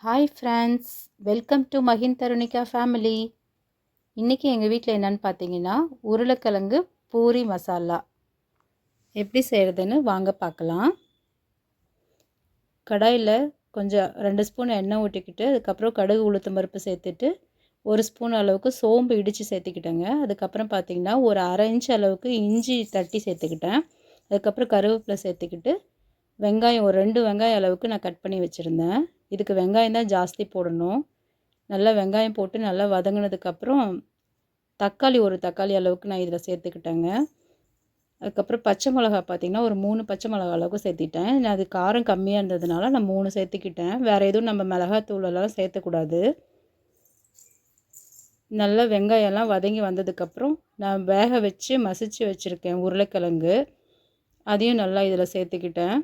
Hi friends, welcome to மஹின் Tarunika family. இன்றைக்கி எங்கள் வீட்டில் என்னென்னு பார்த்தீங்கன்னா, உருளைக்கிழங்கு பூரி மசாலா எப்படி செய்கிறதுன்னு வாங்க பார்க்கலாம். கடாயில் கொஞ்சம் 2 ஸ்பூன் எண்ணெய் ஊற்றிக்கிட்டு, அதுக்கப்புறம் கடுகு உளுத்தம் பருப்பு சேர்த்துட்டு, 1 ஸ்பூன் அளவுக்கு சோம்பு இடித்து சேர்த்துக்கிட்டேங்க. அதுக்கப்புறம் பார்த்திங்கன்னா ஒரு அரை இன்ச் அளவுக்கு இஞ்சி தட்டி சேர்த்துக்கிட்டேன். அதுக்கப்புறம் கருவேப்பிலை சேர்த்துக்கிட்டு, வெங்காயம் ஒரு 2 வெங்காயம் அளவுக்கு நான் கட் பண்ணி வச்சுருந்தேன். இதுக்கு வெங்காயம் தான் ஜாஸ்தி போடணும். நல்லா வெங்காயம் போட்டு நல்லா வதங்கினதுக்கப்புறம் தக்காளி ஒரு தக்காளி அளவுக்கு நான் இதில் சேர்த்துக்கிட்டேங்க. அதுக்கப்புறம் பச்சை மிளகா பார்த்திங்கன்னா ஒரு 3 பச்சை மிளகா அளவுக்கு சேர்த்திட்டேன். அது காரம் கம்மியாக இருந்ததுனால நான் 3 சேர்த்துக்கிட்டேன். வேறு எதுவும் நம்ம மிளகாத்தூளெல்லாம் சேர்த்தக்கூடாது. நல்லா வெங்காயம்லாம் வதங்கி வந்ததுக்கப்புறம் நான் வேக வச்சு மசிச்சு வச்சுருக்கேன் உருளைக்கிழங்கு, அதையும் நல்லா இதில் சேர்த்துக்கிட்டேன்.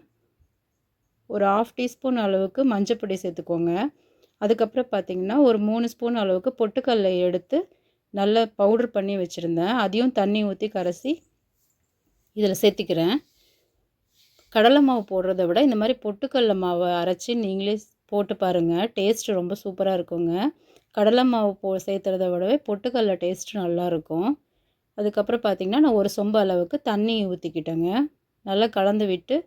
ஒரு 1/2 டீஸ்பூன் அளவுக்கு மஞ்சப்பொடி சேர்த்துக்கோங்க. அதுக்கப்புறம் பார்த்திங்கன்னா ஒரு 3 ஸ்பூன் அளவுக்கு பொட்டுக்கடலை எடுத்து நல்லா பவுட்ரு பண்ணி வச்சுருந்தேன். அதையும் தண்ணி ஊற்றி கரைசி இதில் சேர்த்திக்கிறேன். கடலை மாவு போடுறத விட இந்த மாதிரி பொட்டுக்கடலை மாவை அரைச்சி நீங்களே போட்டு பாருங்கள், டேஸ்ட்டு ரொம்ப சூப்பராக இருக்குங்க. கடலை மாவு சேர்த்துறத விடவே பொட்டுக்கடலை டேஸ்ட்டு நல்லாயிருக்கும். அதுக்கப்புறம் பார்த்திங்கன்னா நான் ஒரு சொம்பு அளவுக்கு தண்ணி ஊற்றிக்கிட்டேங்க. நல்லா கலந்து விட்டு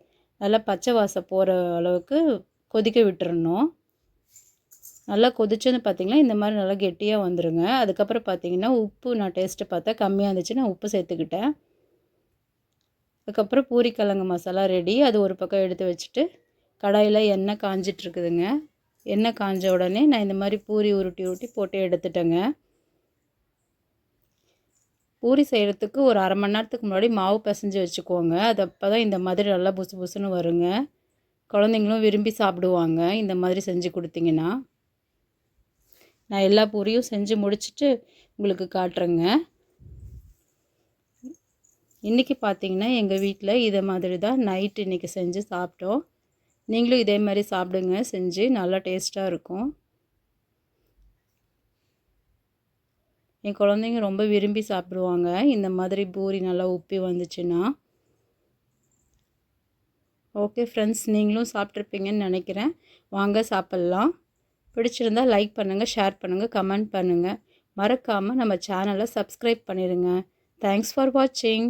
நல்லா பச்சை வாசம் போகிற அளவுக்கு கொதிக்க விட்டுறணும். நல்லா கொதிச்சோன்னு பார்த்திங்கன்னா இந்த மாதிரி நல்லா கெட்டியாக வந்துடுங்க. அதுக்கப்புறம் பார்த்திங்கன்னா உப்பு நான் டேஸ்ட்டு பார்த்தேன், கம்மியாக இருந்துச்சு, நான் உப்பு சேர்த்துக்கிட்டேன். அதுக்கப்புறம் பூரிக்கிழங்கு மசாலா ரெடி. அது ஒரு பக்கம் எடுத்து வச்சுட்டு கடாயில் எண்ணெய் காஞ்சிட்ருக்குதுங்க. எண்ணெய் காஞ்ச உடனே நான் இந்த மாதிரி பூரி உருட்டி போட்டு எடுத்துட்டேங்க. பூரி செய்கிறதுக்கு ஒரு அரை மணி நேரத்துக்கு முன்னாடி மாவு பிசைஞ்சு வச்சுக்கோங்க. அது அப்போ தான் இந்த மாதிரி நல்லா புசு புசுன்னு வருங்க. குழந்தைங்களும் விரும்பி சாப்பிடுவாங்க இந்த மாதிரி செஞ்சு கொடுத்தீங்கன்னா. நான் எல்லா பூரியும் செஞ்சு முடிச்சுட்டு உங்களுக்கு காட்டுறேங்க. இன்றைக்கி பார்த்திங்கன்னா எங்கள் வீட்டில் இதை மாதிரி தான் நைட்டு இன்றைக்கி செஞ்சு சாப்பிட்டோம். நீங்களும் இதே மாதிரி சாப்பிடுங்க, செஞ்சு நல்லா டேஸ்ட்டாக இருக்கும். என் குழந்தைங்க ரொம்ப விரும்பி சாப்பிடுவாங்க இந்த மாதிரி பூரி நல்லா உப்பி வந்துச்சுன்னா. ஓகே ஃப்ரெண்ட்ஸ், நீங்களும் சாப்பிட்ருப்பீங்கன்னு நினைக்கிறேன். வாங்க சாப்பிட்லாம். பிடிச்சிருந்தால் லைக் பண்ணுங்கள், ஷேர் பண்ணுங்கள், கமெண்ட் பண்ணுங்கள். மறக்காமல் நம்ம சேனலை சப்ஸ்கிரைப் பண்ணிடுங்க. தேங்க்ஸ் ஃபார் வாட்சிங்.